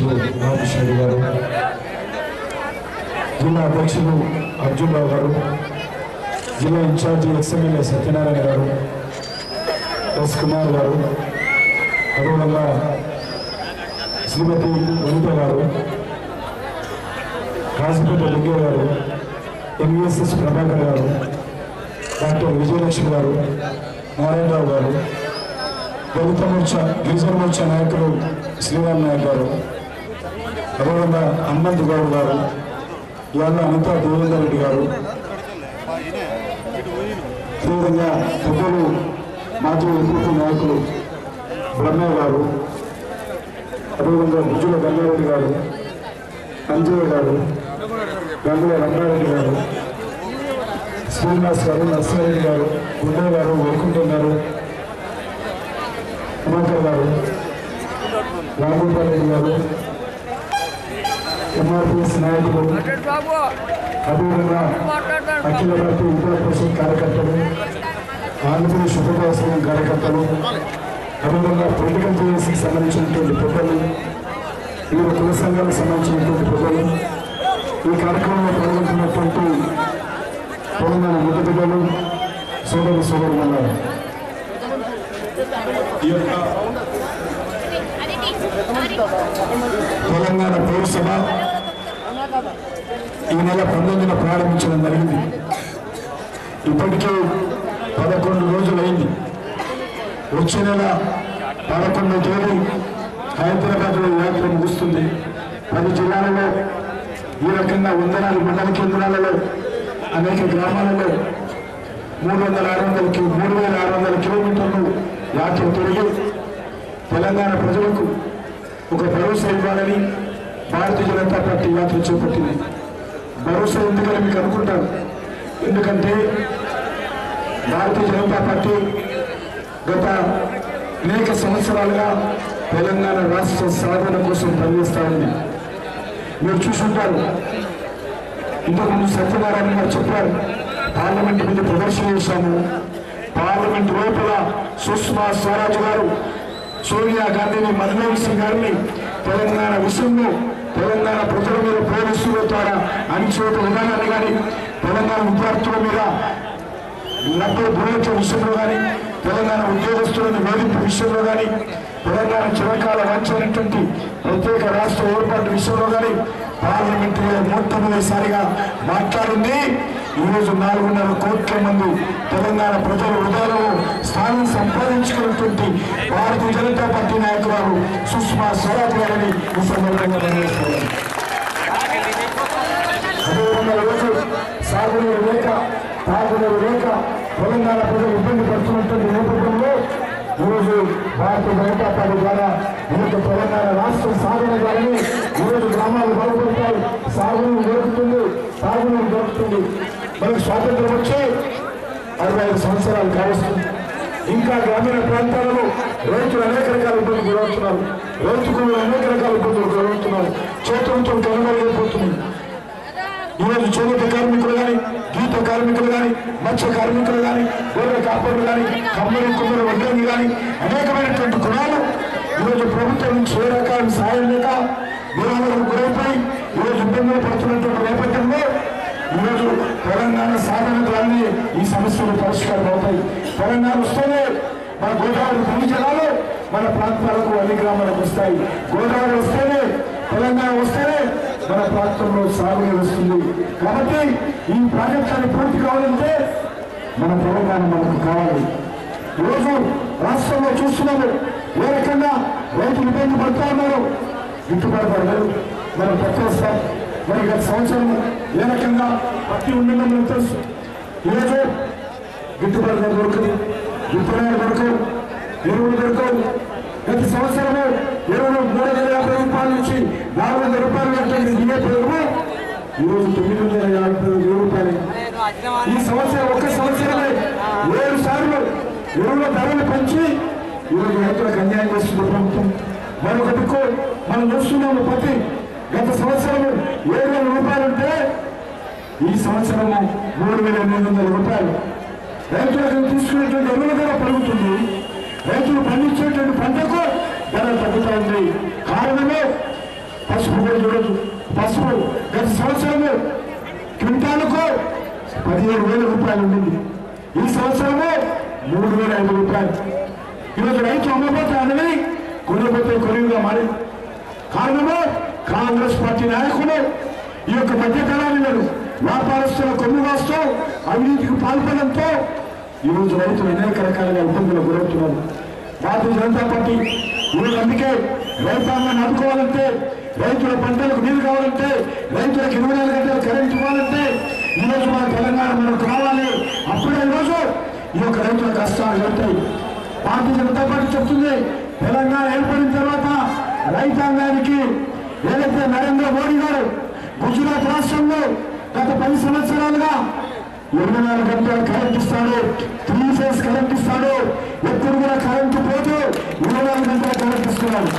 అధ్యక్షులు రామకృష్ణ గారు, జిల్లా అధ్యక్షులు అర్జున్ రావు గారు, జిల్లా ఇన్ఛార్జి ఎక్స్ఎమ్మెల్యే సత్యనారాయణ గారు, ఎస్ కుమార్ గారు, అదేవిధంగా శ్రీమతి వనిత గారు, రాజపేట లింగయ్య గారు, ఎంవిఎస్ఎస్ ప్రభాకర్ గారు, డాక్టర్ విజయలక్ష్మి గారు, నారాయణరావు గారు, దళిత మోర్చా గిరిజన మోర్చా నాయకులు శ్రీరామ్ నాయక్ గారు, అదేవిధంగా హనుమంత్ గౌడ్ గారు, ఇవాళ అనితా దేవేందర్ రెడ్డి గారు, అదేవిధంగా పెద్దలు మాజీ ఎంపీ నాయకులు బ్రహ్మయ్య గారు, అదేవిధంగా భుజుల గంగారెడ్డి గారు, అంజయ్య గారు, గంగుల రంగారెడ్డి గారు, శ్రీనివాస్ గారు, నర్సారెడ్డి గారు, గుండయ్య గారు, వైకుంఠం గారు, కుమార్ గారు, రామగోపాల్ రెడ్డి గారు, ఎంఆర్పిఎస్ నాయకులు, అదేవిధంగా అఖిల భారతీయ విద్యా పరిషత్ కార్యకర్తలు, ఆంధ్రప్రదేశ్ ఉపకార సంఘం కార్యకర్తలు, అదేవిధంగా పొలిటికల్ జేఏసీకి సంబంధించినటువంటి పెద్దలు, వివిధ కుల సంఘాలకు సంబంధించినటువంటి పెద్దలు, ఈ కార్యక్రమంలో పాల్గొంటున్నటువంటి తెలంగాణ ముద్దుబిడ్డలు, సోదరు సోదరులు, ఈ యొక్క తెలంగాణ పౌరసభ ఈ నెల 19న ప్రారంభించడం జరిగింది. ఇప్పటికే 11 రోజులైంది. వచ్చే నెల 11వ తేదీ హైదరాబాద్లో యాత్ర ముగుస్తుంది. 10 జిల్లాలలో ఈ రకంగా 104 మండల కేంద్రాలలో అనేక గ్రామాలలో 3,600 కిలోమీటర్లు యాత్ర తిరిగి తెలంగాణ ప్రజలకు ఒక భరోసా ఇవ్వాలని భారతీయ జనతా పార్టీ యాత్ర చేపట్టింది. భరోసా ఎందుకని మీకు అనుకుంటారు. ఎందుకంటే భారతీయ జనతా పార్టీ గత అనేక సంవత్సరాలుగా తెలంగాణ రాష్ట్ర సాధన కోసం పనిచేస్తూ ఉంది. మీరు చూసుంటారు, ఇంతకుముందు సత్యనారాయణ గారు చెప్పారు, పార్లమెంట్ మీద ప్రదర్శన చేశాము. పార్లమెంట్ లోపల సుష్మా స్వరాజ్ గారు సోనియా గాంధీని, మన్మోహన్ సింగ్ గారిని తెలంగాణ విషయంలో తెలంగాణ ప్రజల మీద పోలీసుల ద్వారా అణిచివేత విధానాన్ని కానీ, తెలంగాణ విద్యార్థుల మీద 70 బుల్లెట్ల విషయంలో కానీ, తెలంగాణ ఉద్యోగస్తులను వేధింపు విషయంలో కానీ, తెలంగాణ చిరకాల వంచినటువంటి ప్రత్యేక రాష్ట్ర ఏర్పాటు విషయంలో కానీ పార్లమెంటులో మొట్టమొదటిసారిగా మాట్లాడింది. ఈరోజు 4.5 కోట్ల మంది తెలంగాణ ప్రజల హృదయాలలో స్థానం సంపాదించుకున్నటువంటి భారతీయ జనతా పార్టీ నాయకురాలు సుష్మా స్వరాజ్ గారిని ఈ సందర్భంగా నిర్వహిస్తున్నారు. అదేవిధంగా ఈరోజు సాగునీరు లేక, తాగునీరు లేక తెలంగాణ ప్రజలు ఇబ్బంది పడుతున్నటువంటి నేపథ్యంలో ఈరోజు భారతీయ జనతా పార్టీ ద్వారా తెలంగాణ రాష్ట్రం సాధన ద్వారానే ఈరోజు గ్రామాలు బాగుపడతాయి, సాగునీరు దొరుకుతుంది, తాగునీరు దొరుకుతుంది. మనకు స్వాతంత్రం వచ్చి 65 సంవత్సరాలు కావస్తుంది. ఇంకా గ్రామీణ ప్రాంతాలలో రైతులు అనేక రకాల ఇబ్బందులు గురవుతున్నారు, రైతులు అనేక రకాల ఇబ్బందులు గురవుతున్నారు, చేతులతో కనుగొనలేకపోతున్నాయి. ఈరోజు చేనేత కార్మికులు కానీ, గీత కార్మికులు కానీ, మత్స్య కార్మికులు కానీ, గొర్రె కాపర్లు కానీ, కమ్మరి కుమ్మరి వడ్రంగి కానీ అనేకమైనటువంటి కులాలు ఈరోజు ప్రభుత్వం నుంచి ఏ రకాల సహాయం లేక విరాళాలకు గురైపోయి ఈరోజు ఇబ్బందులు పడుతున్నటువంటి నేపథ్యంలో ఈరోజు తెలంగాణ సాధన ద్వారా ఈ సమస్యలు పరిష్కారం అవుతాయి. తెలంగాణ వస్తేనే మన గోదావరి భూమి జలాలు మన ప్రాంతాలకు అన్ని గ్రామాలకు వస్తాయి. గోదావరి వస్తేనే, తెలంగాణ వస్తేనే మన ప్రాంతంలో సాగునీరు వస్తుంది. కాబట్టి ఈ ప్రాజెక్టులు పూర్తి కావాలంటే మన తెలంగాణ మనకు కావాలి. ఈరోజు రాష్ట్రంలో చూస్తున్నాము ఏ రకంగా రైతులు ఇబ్బంది పడుతూ ఉన్నారు. గిట్టుబాటు పడలేదు, మనం పట్టుకొస్తాం. మరి గత సంవత్సరం ఏ రకంగా పత్తి ఉండడం మనకు తెలుసు. ఈరోజు గిట్టుబాటు దొరకదు, విత్తనాలు దొరకవు, ఎరువులు దొరకవు. గత సంవత్సరము ఎరువులు 350 రూపాయల నుంచి 400 రూపాయలు కట్టండి DAP ఎరువు ఈరోజు 950 రూపాయలు. ఈ సంవత్సరం ఒక్క సంవత్సరమే 7 సార్లు ఎరువుల ధరలు పెంచి ఈరోజు రైతులకు అన్యాయం చేస్తుంది ప్రభుత్వం. మరొక దిక్కు మనం చూస్తున్నాము, పత్తి గత సంవత్సరము 7,000 రూపాయలు ఉంటే ఈ సంవత్సరము 3,800 రూపాయలు. రైతులకు తీసుకునేటువంటి ఎరువుల ధర పెరుగుతుంది, రైతులు పండించేటువంటి పంటకు ధర తగ్గుతూ ఉంది. కారణమే పసుపు కూడా చూడొచ్చు. పసుపు గత సంవత్సరము క్వింటాలకు 17,000 రూపాయలు ఉండింది. ఈ సంవత్సరము 3,500 రూపాయలు. ఈరోజు రైతు అమ్మబోతే అన్నది కొనబోతే కొనుగా మారింది. కారణము కాంగ్రెస్ పార్టీ నాయకులు ఈ యొక్క మధ్యకాలంలో వ్యాపారస్తుల కొమ్ము కాస్తూ అవినీతికి పాల్పడంతో ఈరోజు రైతులు అనేక రకాలుగా ఇబ్బందులు గురవుతున్నారు. భారతీయ జనతా పార్టీ ఈరోజు అందుకే రైతాంగాన్ని ఆదుకోవాలంటే, రైతుల పంటలకు నీరు కావాలంటే, రైతులకు 24 గంటలు కరెంట్ ఇవ్వాలంటే ఈరోజు మన తెలంగాణ మనకు కావాలి. అప్పుడే ఈరోజు ఈ యొక్క రైతుల కష్టాలు వెళ్తాయి. భారతీయ జనతా పార్టీ చెప్తుంది, తెలంగాణ ఏర్పడిన తర్వాత రైతాంగానికి ఏదైతే నరేంద్ర మోడీ గారు గుజరాత్ రాష్ట్రంలో గత 10 సంవత్సరాలుగా 24 గంటలు కరెంట్ ఇస్తాడు, 3 ఫేజ్ కరెంట్ ఇస్తాడు. ఎప్పుడు కూడా కరెంటు పోతూ 24 గంటల కరెంట్ ఇస్తున్నాడు.